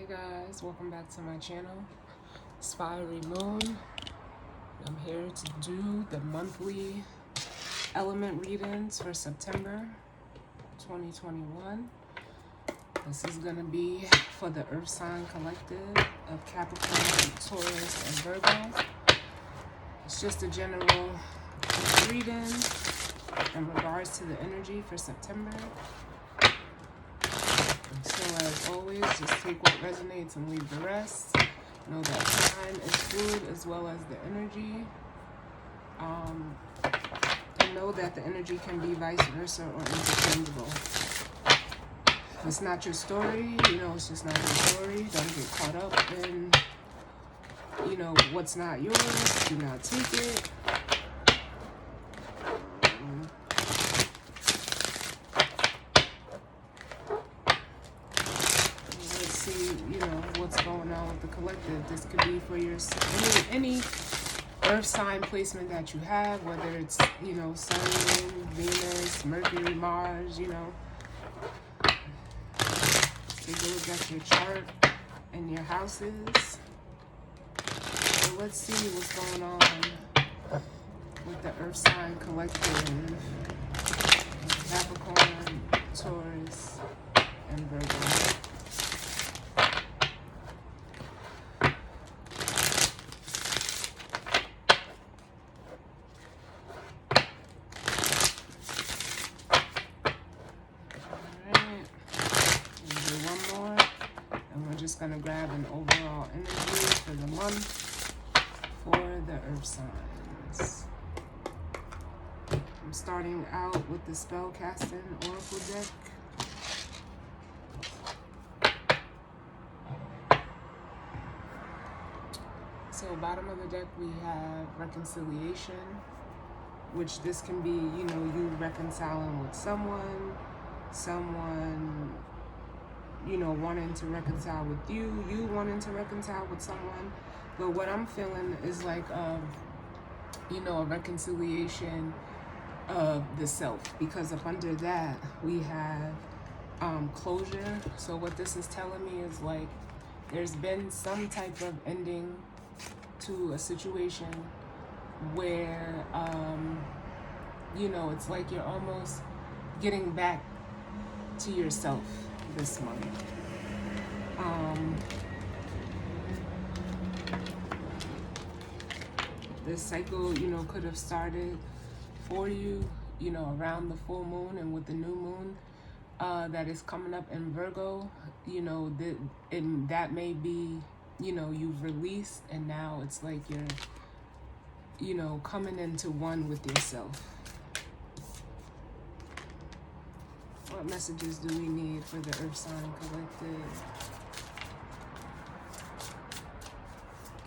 Guys, welcome back to my channel, Fiery Moon. I'm here to do the monthly element readings for September 2021. This is going to be for the Earth Sign Collective of Capricorn, Taurus, and Virgo. It's just a general reading in regards to the energy for September. So as always, just take what resonates and leave the rest. Know that time is fluid as well as the energy. And know that the energy can be vice versa or interchangeable. If it's not your story, it's just not your story. Don't get caught up in, what's not yours. Do not take it. What's going on with the collective. This could be for your any earth sign placement that you have, whether it's Sun, Moon, Venus, Mercury, Mars. Take a look at your chart and your houses. So let's see what's going on with the earth sign collective, Capricorn, Taurus, and Virgo. Going to grab an overall energy for the month for the earth signs. I'm starting out with the Spellcasting Oracle deck. So bottom of the deck we have reconciliation, which this can be, you reconciling with someone wanting to reconcile with you, you wanting to reconcile with someone. But what I'm feeling is like, a reconciliation of the self, because up under that we have closure. So what this is telling me is like there's been some type of ending to a situation where, it's like you're almost getting back to yourself this month. This cycle, could have started for you, around the full moon and with the new moon that is coming up in Virgo. That may be, you've released, and now it's like you're, coming into one with yourself. What messages do we need for the Earth Sign Collective?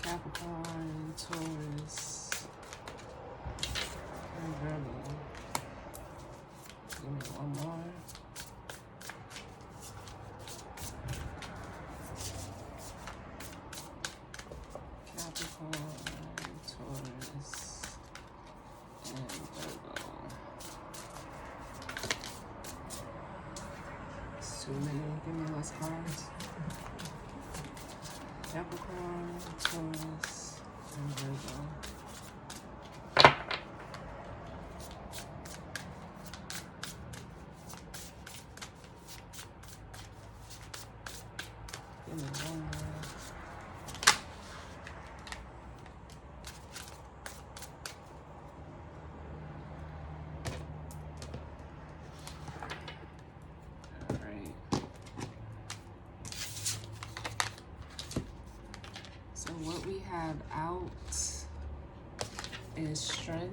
Capricorn, Taurus, and Virgo. Give me one more. Capricorn, Taurus, and Virgo. Too many. Give me less cards. Capricorn, Taurus, and Virgo. Give me one more. What we have out is strength,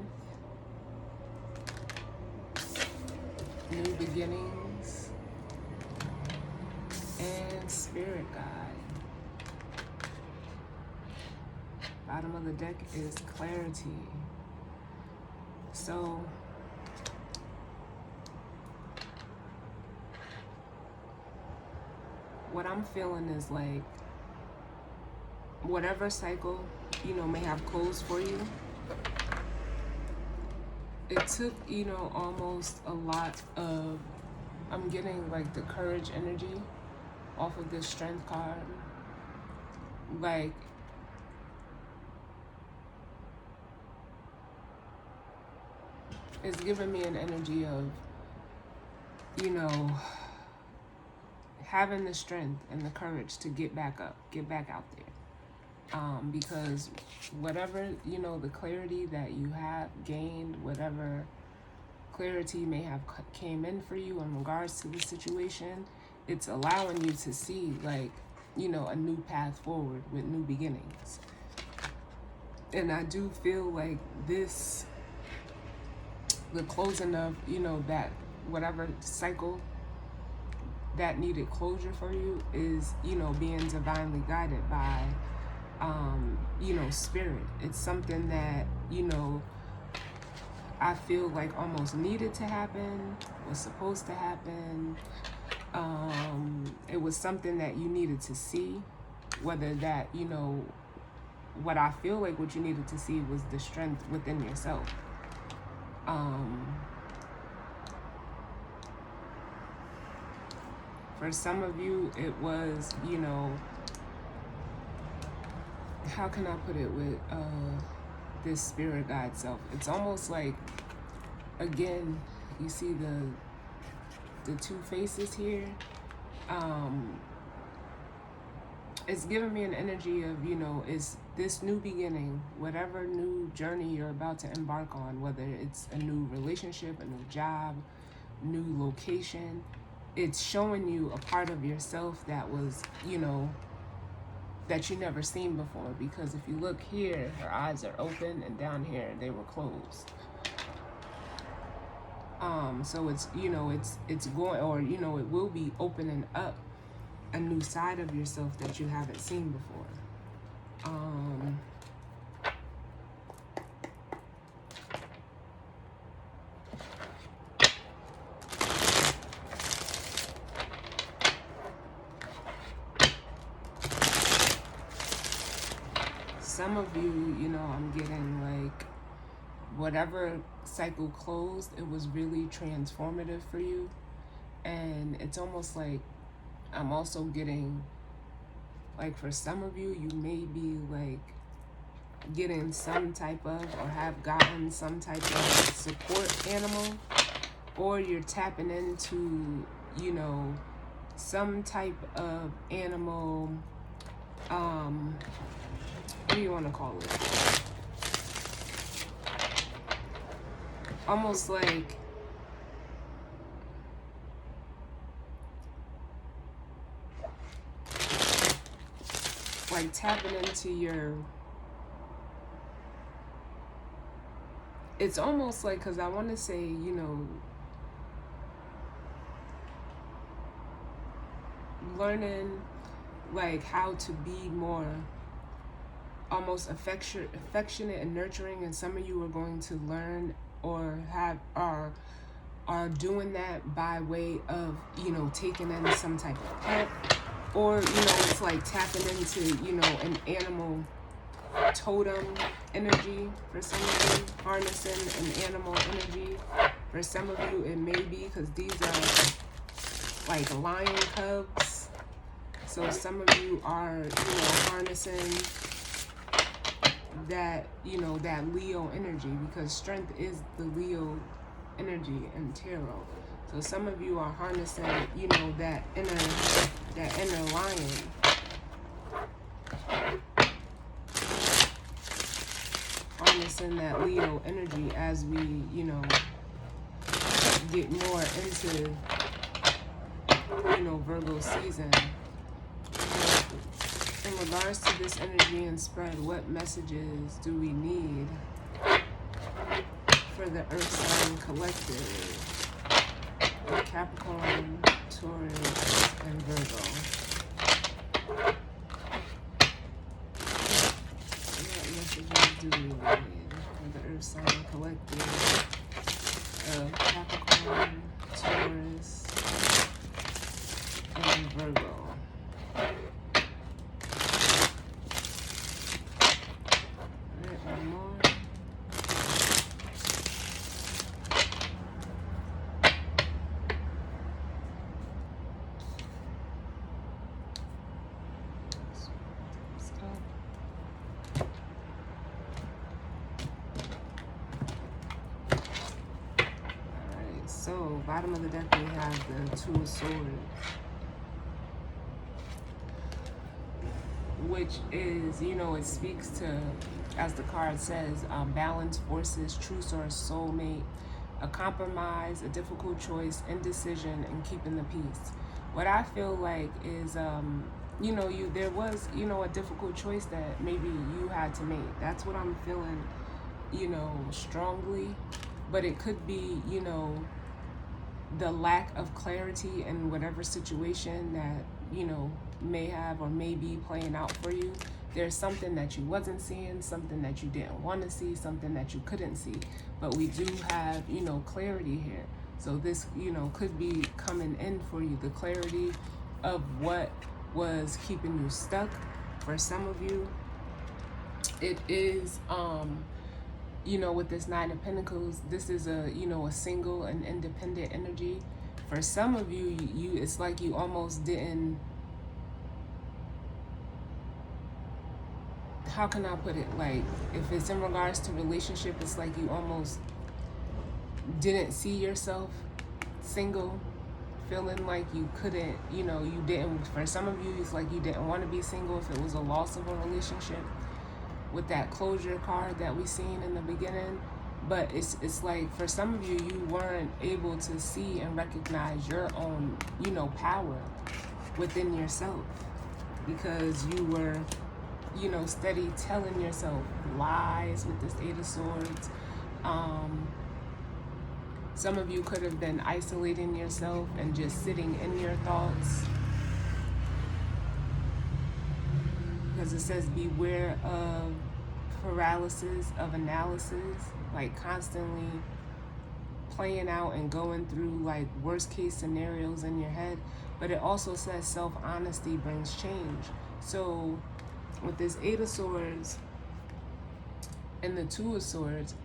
new beginnings, and spirit guide. Bottom of the deck is clarity. So what I'm feeling is like, whatever cycle, may have closed for you, it took, almost a lot of, I'm getting like the courage energy off of this strength card. like, it's giving me an energy of, you know, having the strength and the courage to get back up, get back out there. Because whatever, you know, the clarity that you have gained, whatever clarity may have came in for you in regards to the situation, it's allowing you to see, like, you know, a new path forward with new beginnings. And I do feel like this, the closing of, you know, that whatever cycle that needed closure for you is, you know, being divinely guided by, you know, spirit. It's something that, you know, I feel like almost needed to happen, was supposed to happen. It was something that you needed to see, whether that, you know, what I feel like what you needed to see was the strength within yourself. For some of you, it was, you know, how can I put it with this spirit guide self? It's almost like, again, you see the two faces here. It's giving me an energy of, you know, it's this new beginning, whatever new journey you're about to embark on, whether it's a new relationship, a new job, new location, it's showing you a part of yourself that was, you know, that you never seen before. Because if you look here, her eyes are open, and down here they were closed. So it's, you know, it's going, or, you know, it will be opening up a new side of yourself that you haven't seen before. Some of you, you know, I'm getting like, whatever cycle closed, it was really transformative for you. And it's almost like, I'm also getting, like, for some of you, you may be like getting some type of, or have gotten some type of support animal, or you're tapping into, you know, some type of animal, what do you want to call it? Almost like, tapping into your, it's almost like, because I want to say, you know, learning like how to be more almost affectionate and nurturing, and some of you are going to learn or are doing that by way of, you know, taking in some type of pet, or, you know, it's like tapping into, you know, an animal totem energy. For some of you, harnessing an animal energy. For some of you, it may be because these are like lion cubs. So some of you are, you know, harnessing that, you know, that Leo energy, because strength is the Leo energy in tarot. So some of you are harnessing, you know, that inner lion. Harnessing that Leo energy as we, you know, get more into, you know, Virgo season. In regards to this energy and spread, what messages do we need for the Earth sign collective? Capricorn, Taurus, and Virgo. What messages do we need for the Earth sign collective of Capricorn, Taurus, and Virgo? So bottom of the deck we have the Two of Swords, which is, you know, it speaks to, as the card says, balance, forces, truce or a soulmate, a compromise, a difficult choice, indecision, and keeping the peace. What I feel like is, you know, there was, you know, a difficult choice that maybe you had to make. That's what I'm feeling, you know, strongly. But it could be, you know, the lack of clarity in whatever situation that, you know, may have or may be playing out for you. There's something that you wasn't seeing, something that you didn't want to see, something that you couldn't see. But we do have, you know, clarity here. So this, you know, could be coming in for you, the clarity of what was keeping you stuck. For some of you, it is, you know, with this Nine of Pentacles, this is a, you know, a single and independent energy. For some of you, it's like you almost didn't, how can I put it? Like, if it's in regards to relationship, it's like you almost didn't see yourself single, feeling like you couldn't, you know, you didn't, for some of you, it's like you didn't want to be single if it was a loss of a relationship, with that closure card that we seen in the beginning. But it's like for some of you, you weren't able to see and recognize your own, you know, power within yourself, because you were, you know, steady telling yourself lies with this Eight of Swords. Some of you could have been isolating yourself and just sitting in your thoughts, because it says beware of paralysis of analysis, like constantly playing out and going through like worst case scenarios in your head. But it also says self-honesty brings change. So with this Eight of Swords and the Two of Swords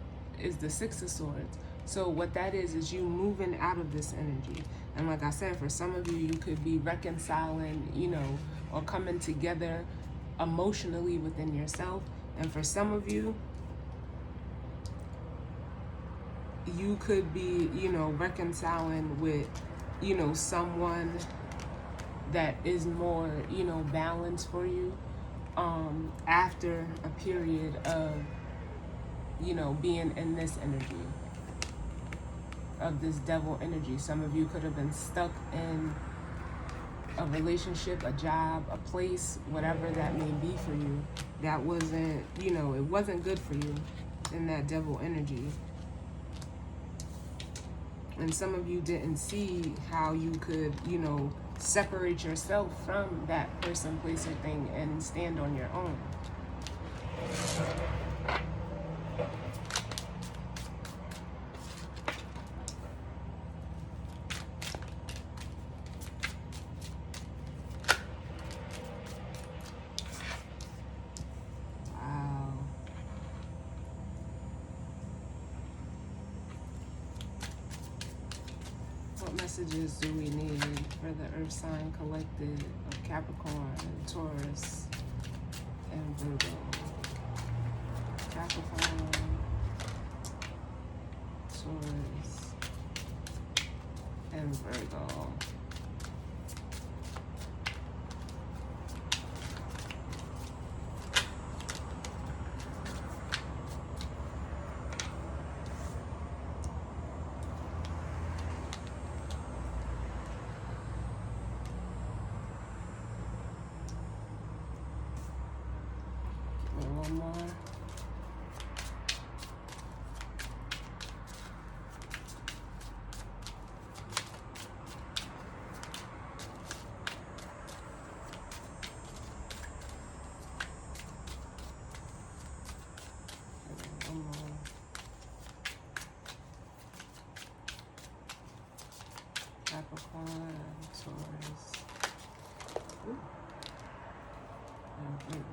is the Six of Swords. So what that is you moving out of this energy. And like I said, for some of you, you could be reconciling, you know, or coming together emotionally within yourself. And for some of you, you could be, you know, reconciling with, you know, someone that is more, you know, balanced for you, after a period of, you know, being in this energy, of this devil energy. Some of you could have been stuck in a relationship, a job, a place, whatever that may be for you, that wasn't, you know, it wasn't good for you in that devil energy. And some of you didn't see how you could, you know, separate yourself from that person, place, or thing and stand on your own. What messages do we need for the Earth sign collective of Capricorn, Taurus, and Virgo? Capricorn, Taurus, and Virgo. One more. Capricorn, Taurus, and Virgo.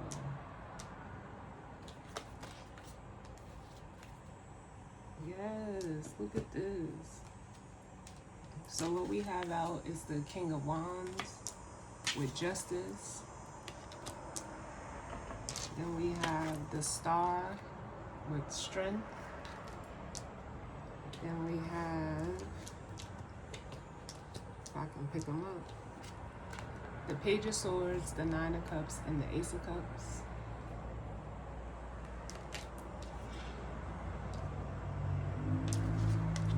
Yes, look at this. So what we have out is the King of Wands with Justice. Then we have the Star with Strength. Then we have so I can pick them up. The Page of Swords, the Nine of Cups, and the Ace of Cups.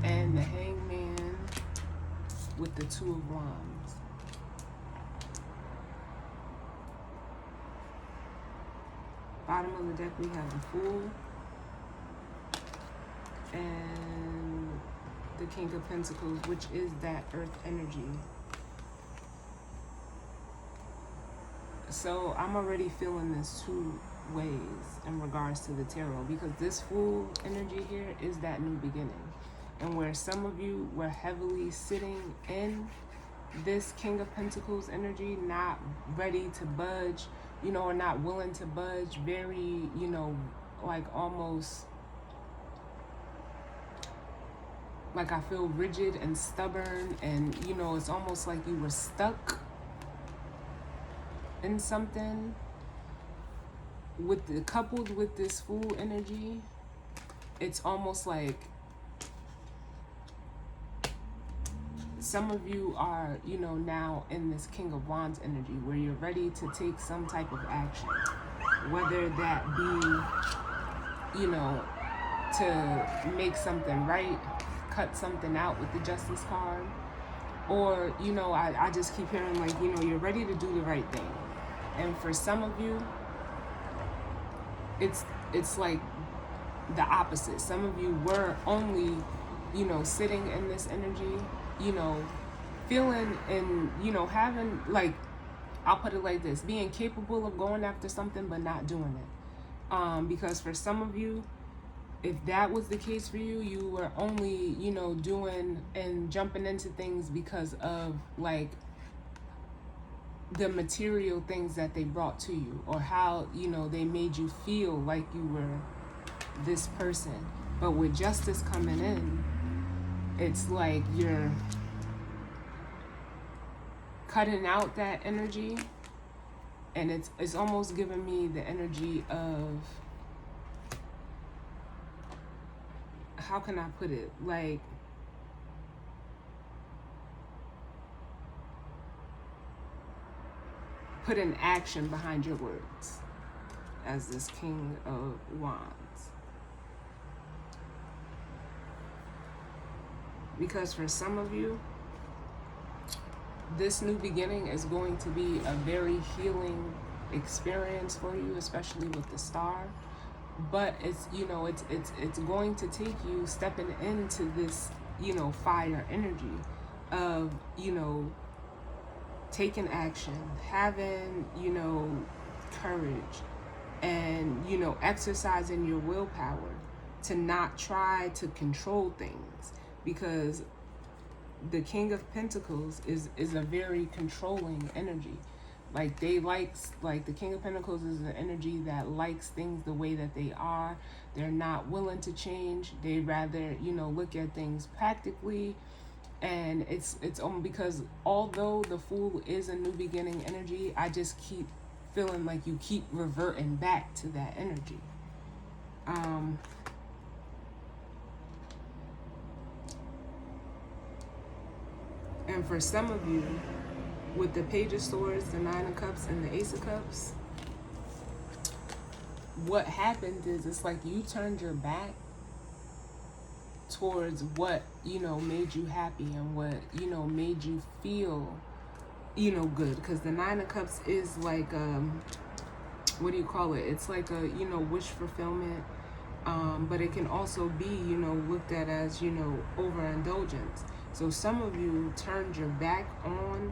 And the Hangman with the Two of Wands. Bottom of the deck, we have the Fool and the King of Pentacles, which is that earth energy. So I'm already feeling this two ways in regards to the tarot, because this Fool energy here is that new beginning. And where some of you were heavily sitting in this King of Pentacles energy, not ready to budge, you know, or not willing to budge, very, you know, like almost like I feel rigid and stubborn, and you know, it's almost like you were stuck in something. With the coupled with this Fool energy, it's almost like some of you are, you know, now in this King of Wands energy where you're ready to take some type of action, whether that be, you know, to make something right, cut something out with the Justice card, or, you know, I just keep hearing like, you know, you're ready to do the right thing. And for some of you, it's like the opposite. Some of you were only, you know, sitting in this energy, you know, feeling and, you know, having, like, I'll put it like this, being capable of going after something but not doing it. Because for some of you, if that was the case for you, you were only, you know, doing and jumping into things because of like the material things that they brought to you, or how, you know, they made you feel like you were this person. But with Justice coming in, it's like you're cutting out that energy, and it's almost giving me the energy of, how can I put it, like put an action behind your words as this King of Wands. Because for some of you, this new beginning is going to be a very healing experience for you, especially with the Star. But it's, you know, it's going to take you stepping into this, you know, fire energy of, you know, taking action, having, you know, courage, and, you know, exercising your willpower to not try to control things. Because the King of Pentacles is a very controlling energy. Like, they likes, like, the King of Pentacles is an energy that likes things the way that they are. They're not willing to change. They rather, you know, look at things practically. And it's because although the Fool is a new beginning energy, I just keep feeling like you keep reverting back to that energy. And for some of you, with the Page of Swords, the Nine of Cups, and the Ace of Cups, what happened is it's like you turned your back towards what, you know, made you happy and what, you know, made you feel, you know, good. Because the Nine of Cups is like, what do you call it? It's like a, you know, wish fulfillment. But it can also be, you know, looked at as, you know, overindulgence. So some of you turned your back on,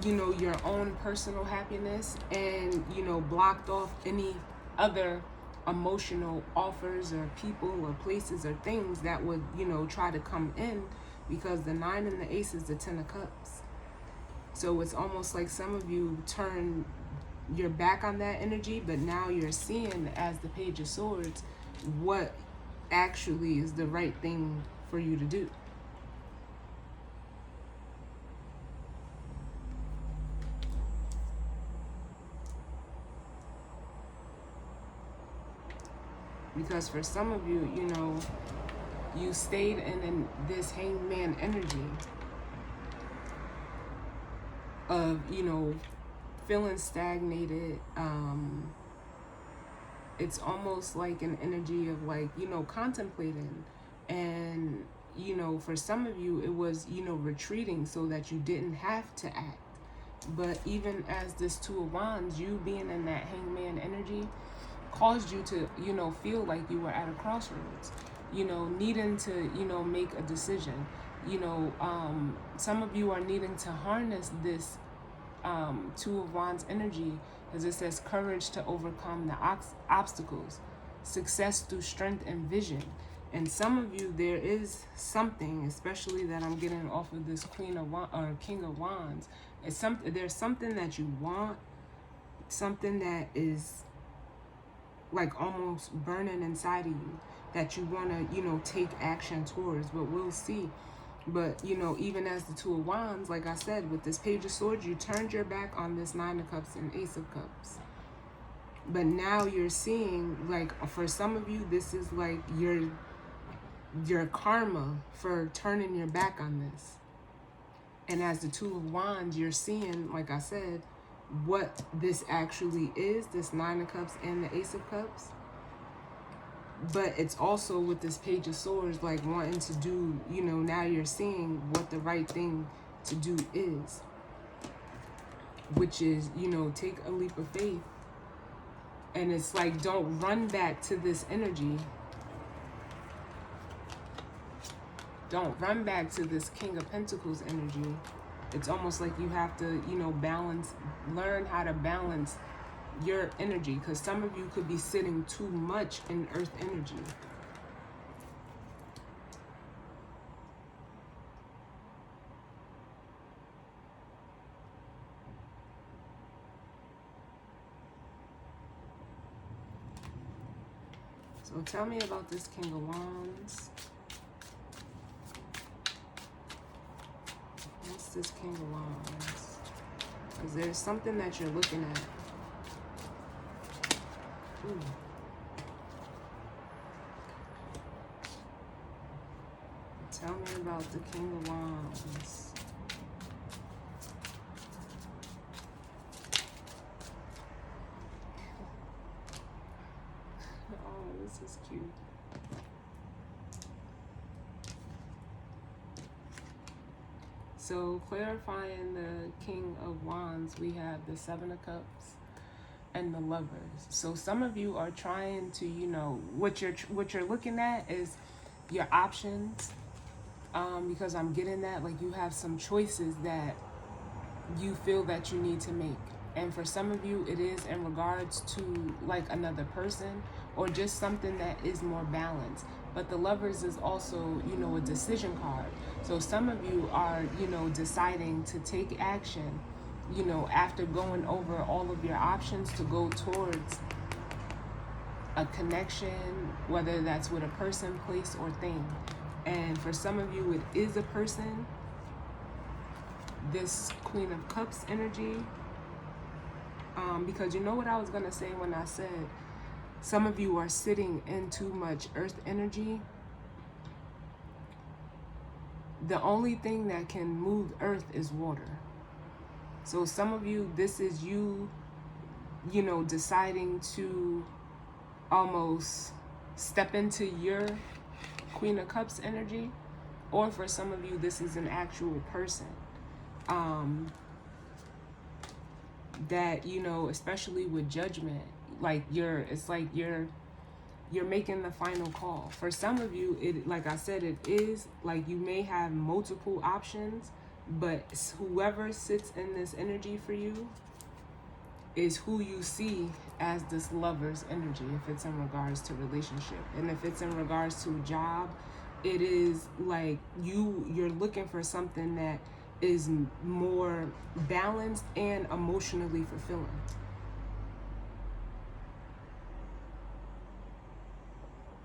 you know, your own personal happiness, and, you know, blocked off any other emotional offers or people or places or things that would, you know, try to come in, because the 9 and the Ace is the 10 of Cups. So it's almost like some of you turn your back on that energy, but now you're seeing as the Page of Swords what actually is the right thing for you to do. Because for some of you, you know, you stayed in this Hangman energy of, you know, feeling stagnated. It's almost like an energy of like, you know, contemplating. And, you know, for some of you, it was, you know, retreating so that you didn't have to act. But even as this Two of Wands, you being in that hangman energy caused you to, you know, feel like you were at a crossroads, you know, needing to, you know, make a decision. You know, some of you are needing to harness this Two of Wands energy, as it says, courage to overcome the obstacles, success through strength and vision. And some of you, there is something, especially that I'm getting off of this Queen of Wands or King of Wands. It's something. There's something that you want, something that is like almost burning inside of you that you want to, you know, take action towards. But we'll see. But, you know, even as the Two of Wands, like I said, with this Page of Swords, you turned your back on this Nine of Cups and Ace of Cups. But now you're seeing, like, for some of you, this is like your karma for turning your back on this. And as the Two of Wands, you're seeing, like I said, what this actually is, this Nine of Cups and the Ace of Cups. But it's also with this Page of Swords, like wanting to do, you know, now you're seeing what the right thing to do is. Which is, you know, take a leap of faith. And it's like, don't run back to this energy. Don't run back to this King of Pentacles energy. It's almost like you have to, you know, balance, learn how to balance your energy, because some of you could be sitting too much in earth energy. So tell me about this King of Wands. What's this King of Wands? Because there's something that you're looking at. Ooh. Tell me about the King of Wands. Oh, this is cute. So clarifying the King of Wands, we have the Seven of Cups and the Lovers. So some of you are trying to, you know, what you're looking at is your options, because I'm getting that, like, you have some choices that you feel that you need to make. And for some of you, it is in regards to like another person or just something that is more balanced. But the Lovers is also, you know, a decision card. So some of you are, you know, deciding to take action, you know, after going over all of your options to go towards a connection, whether that's with a person, place, or thing. And for some of you, it is a person. This Queen of Cups energy. Because you know what I was going to say when I said some of you are sitting in too much earth energy. The only thing that can move earth is water. So some of you, this is you, you know, deciding to almost step into your Queen of Cups energy. Or for some of you, this is an actual person. That, you know, especially with judgment, like it's like you're making the final call. For some of you, it, like I said, it is like you may have multiple options, but whoever sits in this energy for you is who you see as this Lover's energy, if it's in regards to relationship. And if it's in regards to a job, it is like you're looking for something that is more balanced and emotionally fulfilling.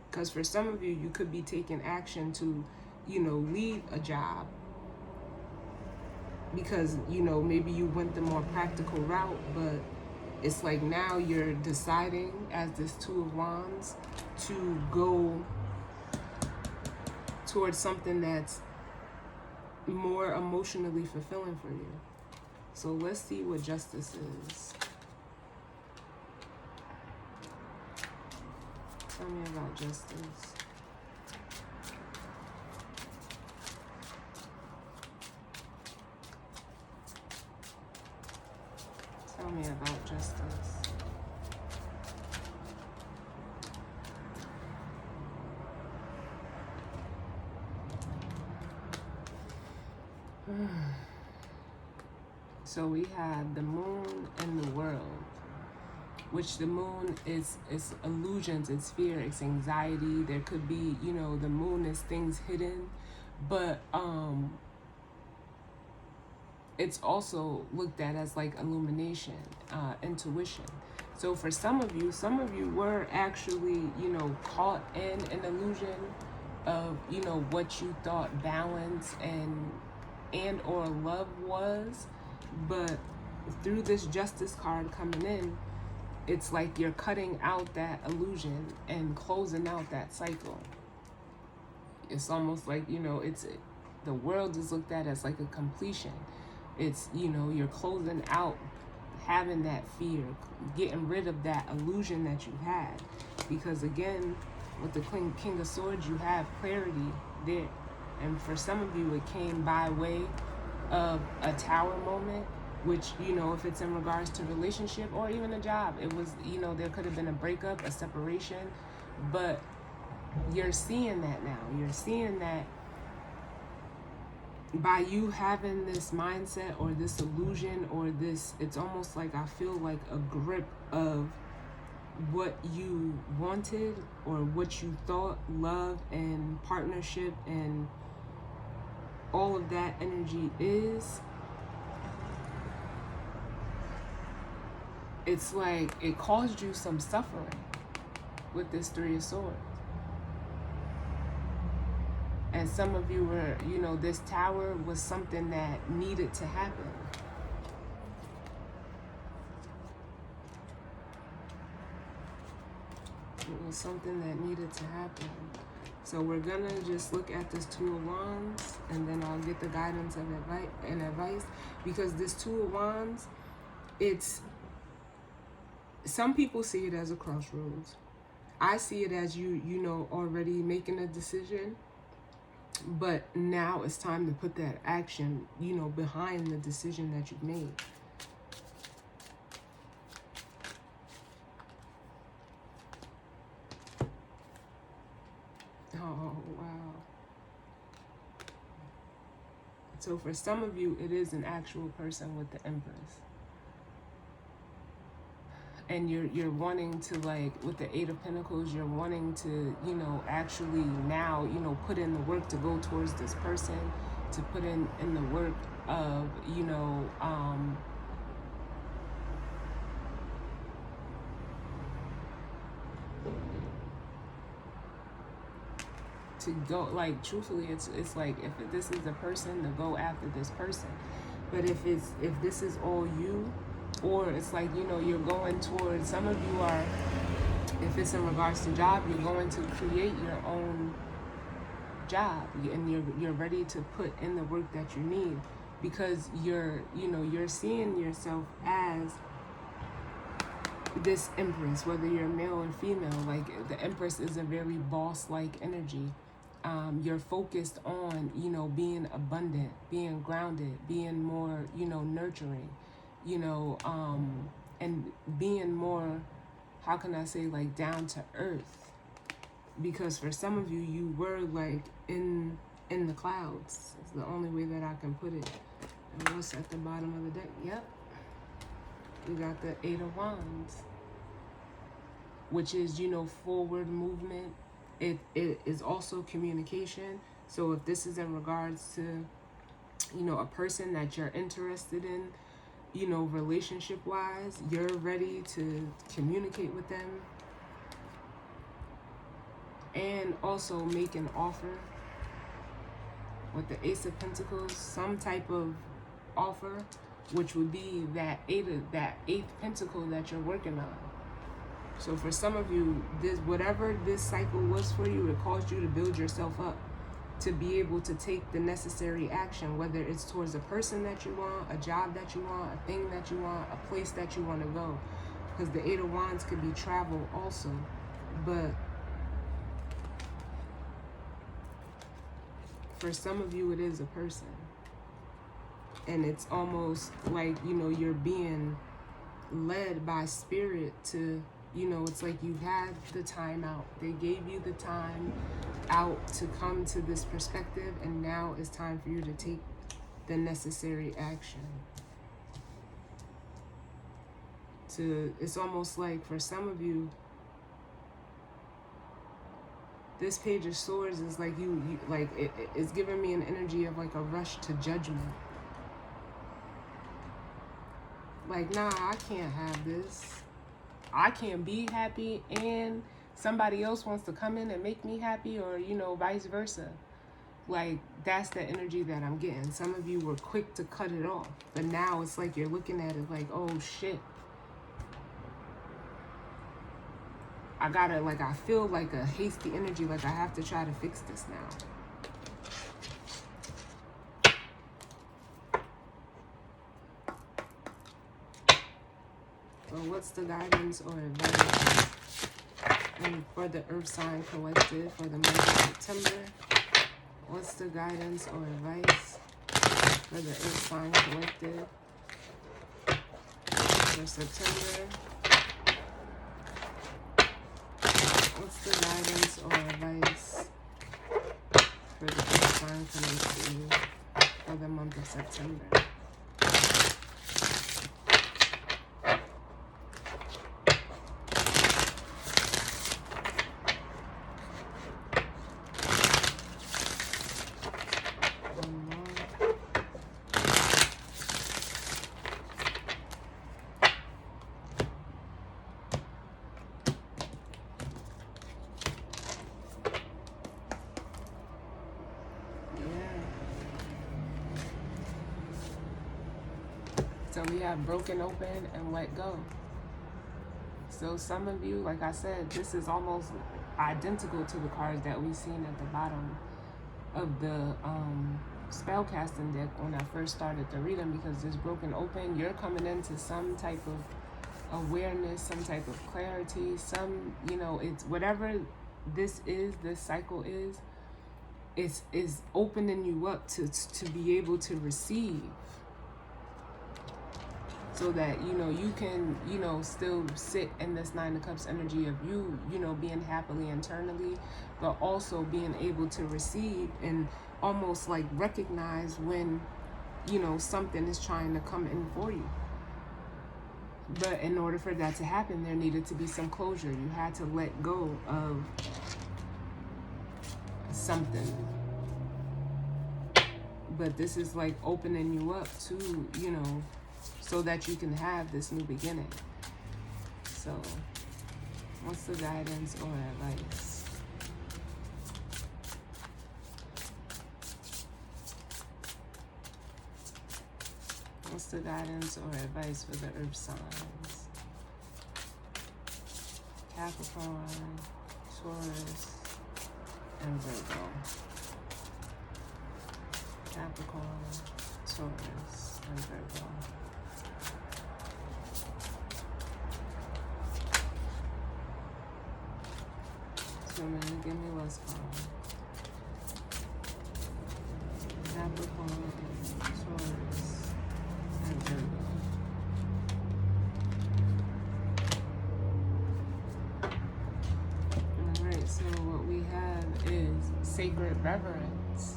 Because for some of you, you could be taking action to, you know, leave a job. Because, you know, maybe you went the more practical route, but it's like now you're deciding as this Two of Wands to go towards something that's more emotionally fulfilling for you. So let's see what justice is. Tell me about justice. Tell me about justice. So we have the moon and the world, which the moon is illusions, it's fear, it's anxiety. There could be, you know, the moon is things hidden, but it's also looked at as like illumination, intuition. So for some of you were actually, you know, caught in an illusion of, you know, what you thought balance and or love was. But through this justice card coming in, it's like you're cutting out that illusion and closing out that cycle. It's almost like, you know, the world is looked at as like a completion. It's, you know, you're closing out having that fear, getting rid of that illusion that you had. Because again, with the King of Swords, you have clarity there. And for some of you, it came by way of a tower moment, which, you know, if it's in regards to relationship or even a job, it was, you know, there could have been a breakup, a separation, but you're seeing that now. You're seeing that by you having this mindset or this illusion or this, it's almost like, I feel like a grip of what you wanted or what you thought love and partnership and all of that energy is. It's like it caused you some suffering with this Three of Swords. And some of you were, you know, this tower was something that needed to happen. It was something that needed to happen. So we're gonna just look at this Two of Wands, and then I'll get the guidance of advice, because this Two of Wands, it's, some people see it as a crossroads. I see it as you know, already making a decision, but now it's time to put that action, you know, behind the decision that you've made. Oh, wow. So for some of you, it is an actual person with the Empress. And you're wanting to, like, with the Eight of Pentacles, you're wanting to, you know, actually now, you know, put in the work to go towards this person, to put in the work of, you know, to go, like, truthfully, it's like, if this is a person, to go after this person. But if this is all you, or it's like, you know, you're going towards, some of you are, if it's in regards to job, you're going to create your own job, and you're ready to put in the work that you need, because you're, you know, you're seeing yourself as this Empress, whether you're male or female. Like, the Empress is a very boss-like energy. You're focused on, you know, being abundant, being grounded, being more, you know, nurturing, you know, and being more, how can I say, like, down to earth. Because for some of you, you were like in the clouds. It's the only way that I can put it. And what's at the bottom of the deck? Yep. We got the Eight of Wands, which is, you know, forward movement. It is also communication. So if this is in regards to, you know, a person that you're interested in, you know, relationship wise, you're ready to communicate with them, and also make an offer. With the Ace of Pentacles, some type of offer, which would be that eighth pentacle that you're working on. So for some of you, this, whatever this cycle was for you, it caused you to build yourself up. to be able to take the necessary action, whether it's towards a person that you want, a job that you want, a thing that you want, a place that you want to go. Because the Eight of Wands could be travel also. But for some of you, it is a person. And it's almost like, you know, you're being led by spirit to, you know, it's like you had the time out. They gave you the time out to come to this perspective, and now it's time for you to take the necessary action. It's almost like for some of you, this Page of Swords is like you like it's giving me an energy of like a rush to judgment. Like, nah, I can't have this. I can't be happy and somebody else wants to come in and make me happy, or, you know, vice versa. Like, that's the energy that I'm getting. Some of you were quick to cut it off, but now it's like you're looking at it like, oh shit. I feel like a hasty energy, like I have to try to fix this now. So what's the guidance or advice for the Earth sign collective for the month of September? What's the guidance or advice for the Earth sign collective for September? What's the guidance or advice for the Earth sign collective for the month of September? So we have broken open and let go. So some of you, like I said, this is almost identical to the cards that we've seen at the bottom of the spellcasting deck when I first started the reading, because this broken open, you're coming into some type of awareness, some type of clarity, some, you know, it's whatever this is, this cycle is opening you up to be able to receive. So that, you know, you can, you know, still sit in this Nine of Cups energy of you, you know, being happily internally, but also being able to receive and almost like recognize when, you know, something is trying to come in for you. But in order for that to happen, there needed to be some closure. You had to let go of something. But this is like opening you up to, you know, so that you can have this new beginning. So, what's the guidance or advice? What's the guidance or advice for the Earth signs? Capricorn, Taurus, and Virgo. Capricorn, Taurus, and Virgo. So give me what's called Capricorn, Taurus, and Virgo. Alright, so what we have is sacred reverence.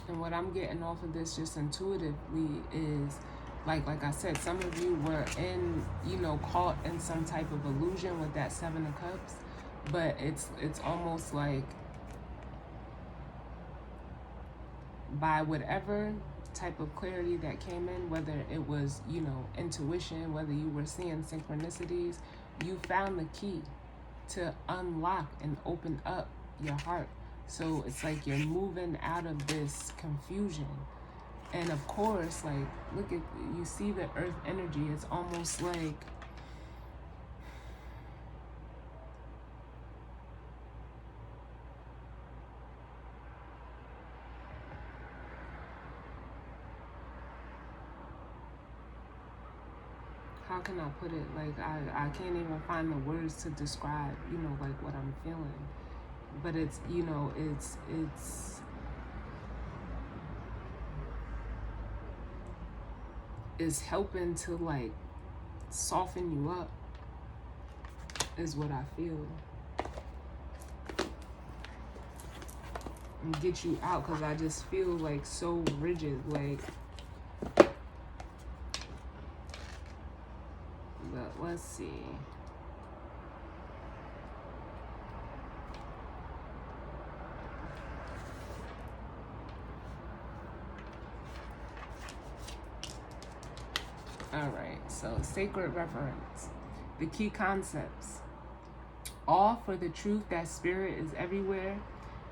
And what I'm getting off of this just intuitively is, like I said, some of you were in, you know, caught in some type of illusion with that Seven of Cups, but it's almost like by whatever type of clarity that came in, whether it was, you know, intuition, whether you were seeing synchronicities, you found the key to unlock and open up your heart. So it's like you're moving out of this confusion And of course, like, look at, you see the earth energy. It's almost like, how can I put it? Like, I can't even find the words to describe, you know, like what I'm feeling. But it's, you know, it's helping to like soften you up, is what I feel. And get you out, because I just feel like so rigid, like, but let's see. All right, so sacred reverence. The key concepts: awe for the truth that spirit is everywhere,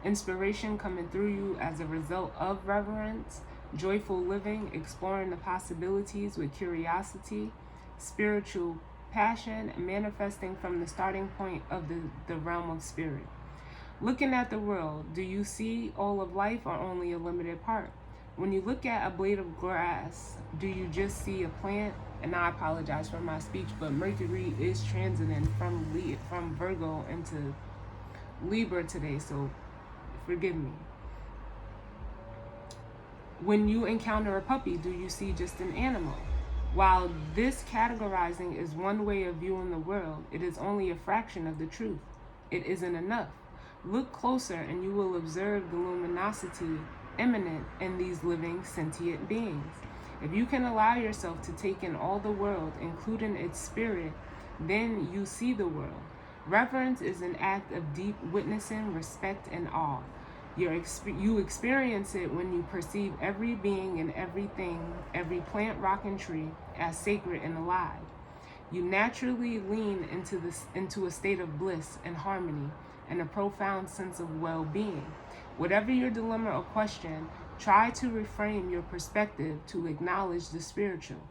inspiration coming through you as a result of reverence, joyful living, exploring the possibilities with curiosity, spiritual passion manifesting from the starting point of the realm of spirit. Looking at the world, do you see all of life or only a limited part? When you look at a blade of grass, do you just see a plant? And I apologize for my speech, but Mercury is transiting from Virgo into Libra today, so forgive me. When you encounter a puppy, do you see just an animal? While this categorizing is one way of viewing the world, it is only a fraction of the truth. It isn't enough. Look closer and you will observe the luminosity immanent in these living sentient beings. If you can allow yourself to take in all the world, including its spirit, then you see the world. Reverence is an act of deep witnessing, respect, and awe. You experience it when you perceive every being and everything, every plant, rock, and tree as sacred and alive. You naturally lean into a state of bliss and harmony and a profound sense of well-being. Whatever your dilemma or question, try to reframe your perspective to acknowledge the spiritual.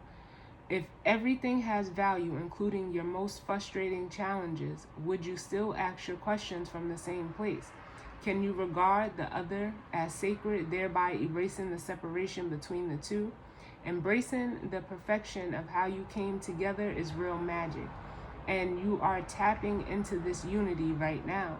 If everything has value, including your most frustrating challenges, would you still ask your questions from the same place? Can you regard the other as sacred, thereby erasing the separation between the two? Embracing the perfection of how you came together is real magic, and you are tapping into this unity right now.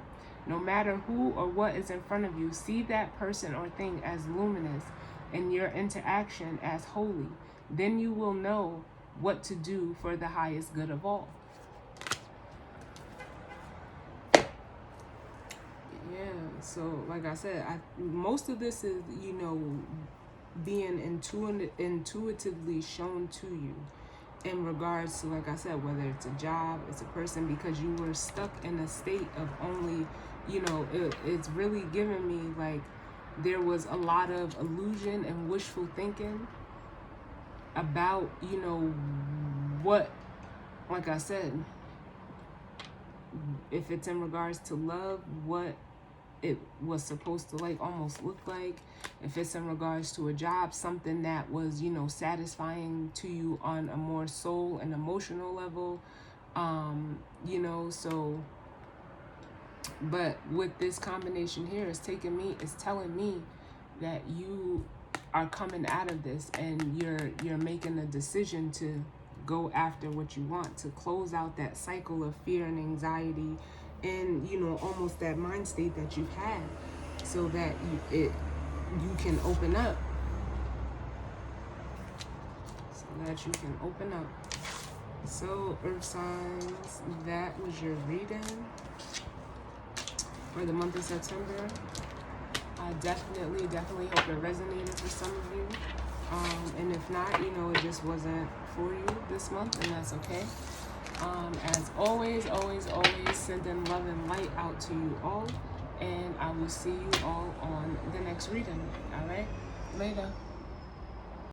No matter who or what is in front of you, see that person or thing as luminous and your interaction as holy. Then you will know what to do for the highest good of all. Yeah, so like I said, most of this is, you know, being intuitively shown to you in regards to, like I said, whether it's a job, it's a person, because you were stuck in a state of only, you know, it's really giving me like there was a lot of illusion and wishful thinking about, you know, what, like I said, if it's in regards to love, what it was supposed to like almost look like. If it's in regards to a job, something that was, you know, satisfying to you on a more soul and emotional level, you know, so, but with this combination here, it's telling me that you are coming out of this and you're making a decision to go after what you want, to close out that cycle of fear and anxiety and, you know, almost that mind state that you've had, so that you can open up. So earth signs, that was your reading for the month of September. I definitely hope it resonated for some of you. And if not, you know, it just wasn't for you this month, and that's okay. As always, sending love and light out to you all, and I will see you all on the next reading. All right, later.